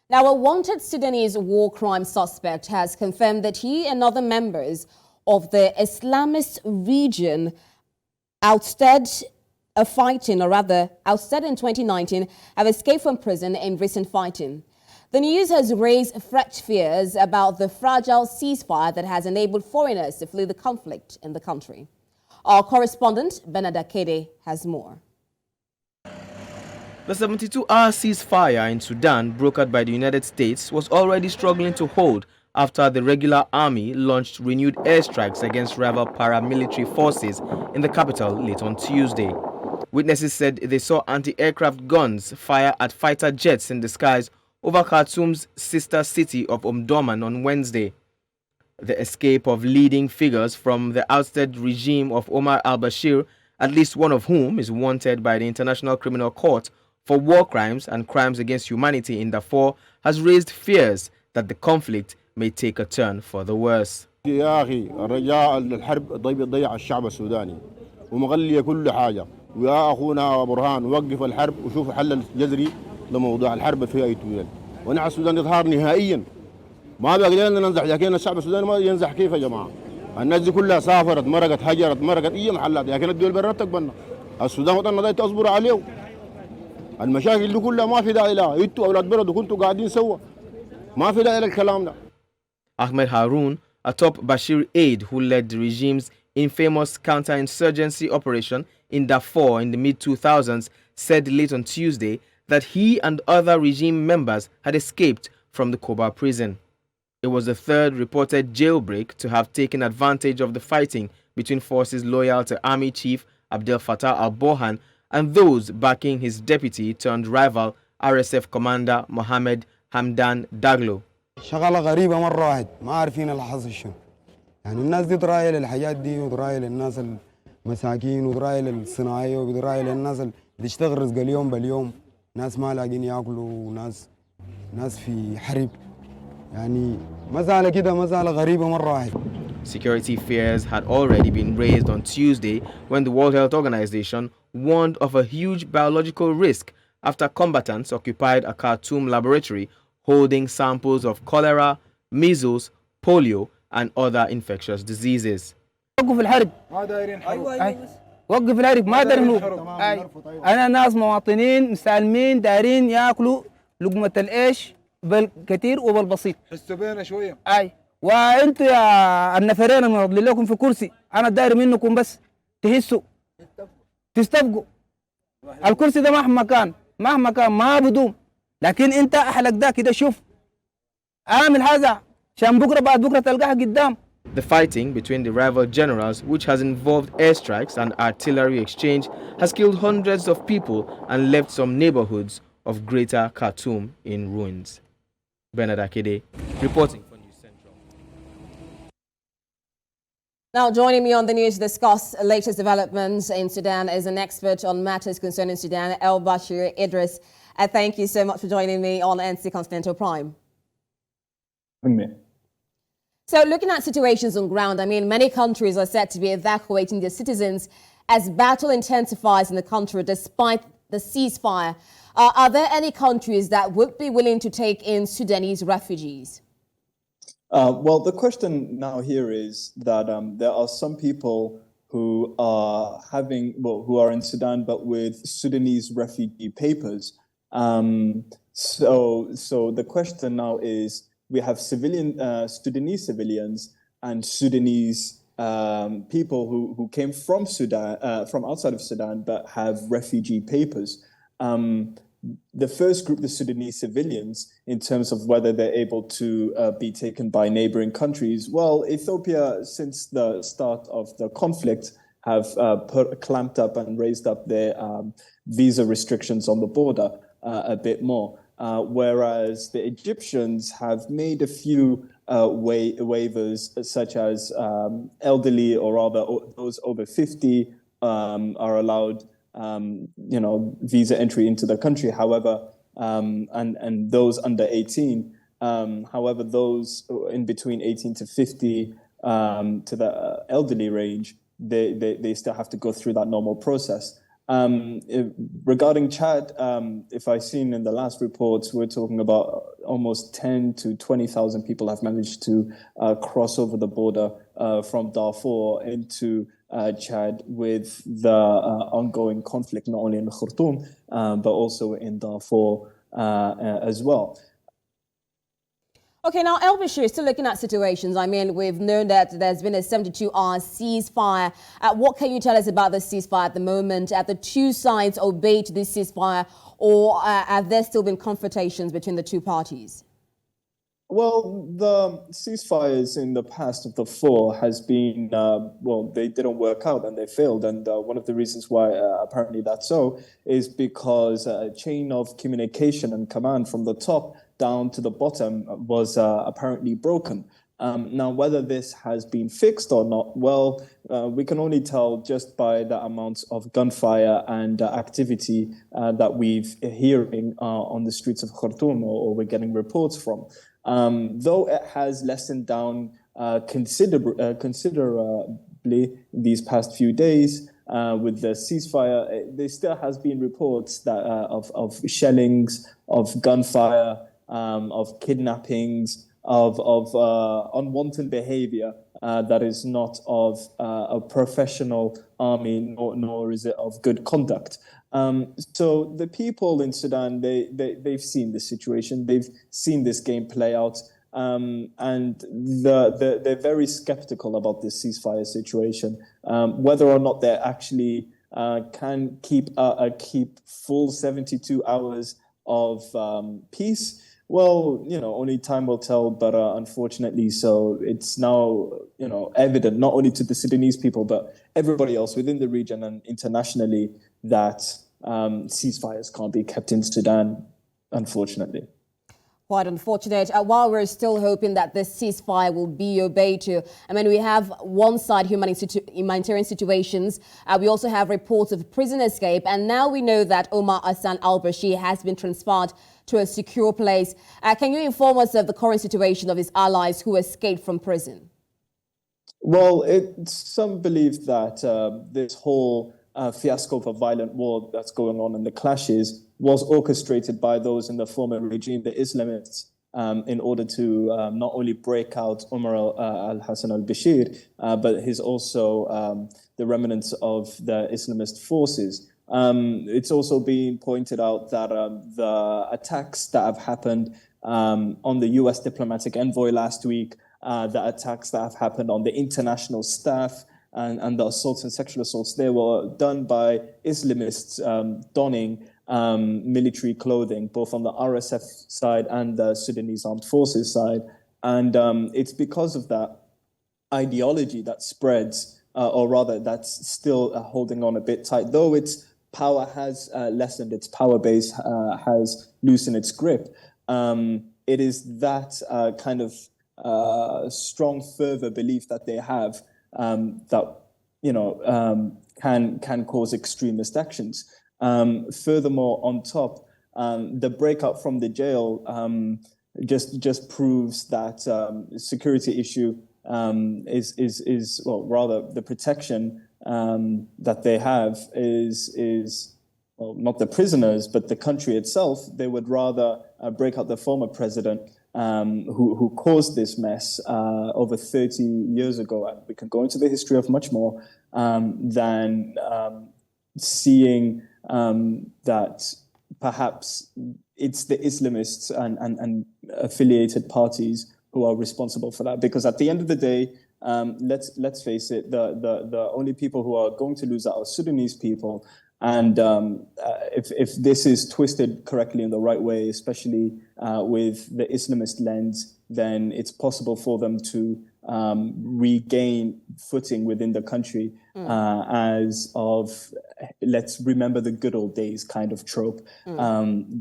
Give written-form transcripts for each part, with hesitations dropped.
Now, a wanted Sudanese war crime suspect has confirmed that he and other members of the Islamist region ousted in 2019, have escaped from prison in recent fighting. The news has raised fresh fears about the fragile ceasefire that has enabled foreigners to flee the conflict in the country. Our correspondent, Benada Kede, has more. The 72-hour ceasefire in Sudan, brokered by the United States, was already struggling to hold after the regular army launched renewed airstrikes against rival paramilitary forces in the capital late on Tuesday. Witnesses said they saw anti-aircraft guns fire at fighter jets in the skies over Khartoum's sister city of Omdurman on Wednesday. The escape of leading figures from the ousted regime of Omar Elbashir, at least one of whom is wanted by the International Criminal Court for war crimes and crimes against humanity in Darfur, has raised fears that the conflict may take a turn for the worse. يا أخي الرجاء الحرب ضيع الشعب السوداني ومغلية كل حاجة ويا أخونا برهان وقف الحرب وشوف حل الجذري لموضوع الحرب في أيتويل ونحن السودان يظهر نهائيا ما بقى لنا ننزح لكن الشعب السوداني ما ينزح كيف يا جماعة الناس دي كلها سافرت مرقت هجرت مرقت أي محلات لكن الدول برا تقبلنا السودان وطننا ده تصبر عليه المشاكل دي كلها ما في داعي لها انتوا أولاد بلد وكنتوا قاعدين سوا ما في داعي للكلام ده. Ahmed Haroun, a top Bashir aide who led the regime's infamous counterinsurgency operation in Darfur in the mid-2000s, said late on Tuesday that he and other regime members had escaped from the Koba prison. It was the third reported jailbreak to have taken advantage of the fighting between forces loyal to Army Chief Abdel Fattah al-Burhan and those backing his deputy-turned-rival RSF commander Mohammed Hamdan Daglo. شغلة غريبة مرة واحد ما عارفين اللي حصل شنو يعني الناس دي دراية للحاجات دي ودراية للناس المساكين ودراية للصناعية ودراية للناس اللي بتشتغل رزق اليوم باليوم ناس ما لاقين ياكلوا ناس في حرب يعني مسألة كده مسألة غريبة مرة واحد. Security fears had already been raised on Tuesday when the World Health Organization warned of a huge biological risk after combatants occupied a Khartoum laboratory holding samples of cholera, measles, polio, and other infectious diseases. وقف الحرب وقف الحرب ما دارين أنا ناس مواطنين مسالمين دارين ياكلوا لقمة العيش بالكثير وبالبسيط حسوا بينا شوية وانتوا يا النفرين المنضلين لكم في كرسي أنا داير منكم بس تحسوا تستبقوا الكرسي ده مهما كان ما بدوم لكن انت احلق ده كده شوف اعمل هذا عشان بكره بعد بكره تلقاها قدام. The fighting between the rival generals, which has involved airstrikes and artillery exchange, has killed hundreds of people and left some neighborhoods of Greater Khartoum in ruins. Bernard Akede, reporting for News Central. Now, joining me on the news to discuss latest developments in Sudan is an expert on matters concerning Sudan, Elbashir Idris. Thank you so much for joining me on NC Continental Prime. So looking at situations on ground, I mean, many countries are said to be evacuating their citizens as battle intensifies in the country despite the ceasefire. Are there any countries that would be willing to take in Sudanese refugees? Well, the question now here is that there are some people who are who are in Sudan but with Sudanese refugee papers. So the question now is, we have Sudanese civilians and Sudanese people who came from Sudan, from outside of Sudan, but have refugee papers. The first group, the Sudanese civilians, in terms of whether they're able to be taken by neighboring countries, well, Ethiopia, since the start of the conflict, have clamped up and raised up their visa restrictions on the border a bit more. Whereas the Egyptians have made a few waivers, such as elderly, or rather those over 50 are allowed, visa entry into the country. However, and those under 18. However, those in between 18 to 50 to the elderly range, they still have to go through that normal process. Regarding Chad, if I've seen in the last reports, we're talking about almost 10 to 20,000 people have managed to cross over the border from Darfur into Chad with the ongoing conflict, not only in Khartoum, but also in Darfur as well. Okay, now Elbashir, still looking at situations. I mean, we've known that there's been a 72-hour ceasefire. What can you tell us about the ceasefire at the moment? Have the two sides obeyed this ceasefire, or have there still been confrontations between the two parties? Well, the ceasefires in the past of the four has been, well, they didn't work out and they failed. And one of the reasons why apparently that's so is because a chain of communication and command from the top down to the bottom was apparently broken. Now, whether this has been fixed or not, well, we can only tell just by the amounts of gunfire and activity that we've hearing on the streets of Khartoum, or we're getting reports from. Though it has lessened down considerably these past few days with the ceasefire, there still has been reports that of shellings, of gunfire, of kidnappings, of unwanted behavior that is not of a professional army, nor is it of good conduct. So the people in Sudan, they've seen this situation, they've seen this game play out, and they're very skeptical about this ceasefire situation, whether or not they actually can keep full 72 hours of peace. Well, only time will tell, but unfortunately, so it's now, evident not only to the Sudanese people, but everybody else within the region and internationally that ceasefires can't be kept in Sudan, unfortunately. Quite unfortunate. While we're still hoping that this ceasefire will be obeyed to, I mean, we have one side humanitarian situations. We also have reports of prison escape. And now we know that Omar Hassan al-Bashir has been transferred to a secure place. Can you inform us of the current situation of his allies who escaped from prison? Well, some believe that this whole fiasco of a violent war that's going on and the clashes was orchestrated by those in the former regime, the Islamists, in order to not only break out Omar al-Hassan al-Bashir, but his also the remnants of the Islamist forces. It's also been pointed out that the attacks that have happened on the U.S. diplomatic envoy last week, the attacks that have happened on the international staff, and the assaults and sexual assaults, they were done by Islamists donning military clothing, both on the RSF side and the Sudanese Armed Forces side. And it's because of that ideology that spreads, or rather that's still holding on a bit tight, though its power has lessened, its power base has loosened its grip. It is that kind of strong fervor belief that they have that can cause extremist actions. Furthermore, on top, the breakout from the jail just proves that security issue is well, rather the protection that they have is well, not the prisoners, but the country itself. They would rather break out the former president who caused this mess over 30 years ago, and we can go into the history of much more, than seeing that perhaps it's the Islamists and affiliated parties who are responsible for that. Because at the end of the day, let's face it, the only people who are going to lose out are Sudanese people. And if this is twisted correctly in the right way, especially with the Islamist lens, then it's possible for them to regain footing within the country as of, let's remember the good old days kind of trope,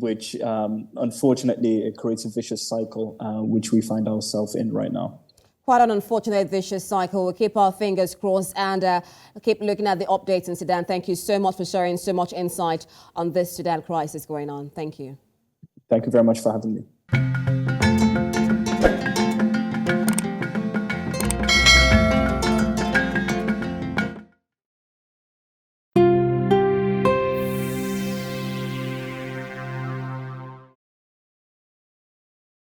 which unfortunately it creates a vicious cycle, which we find ourselves in right now. Quite an unfortunate vicious cycle. We'll keep our fingers crossed and keep looking at the updates in Sudan. Thank you so much for sharing so much insight on this Sudan crisis going on. Thank you. Thank you very much for having me.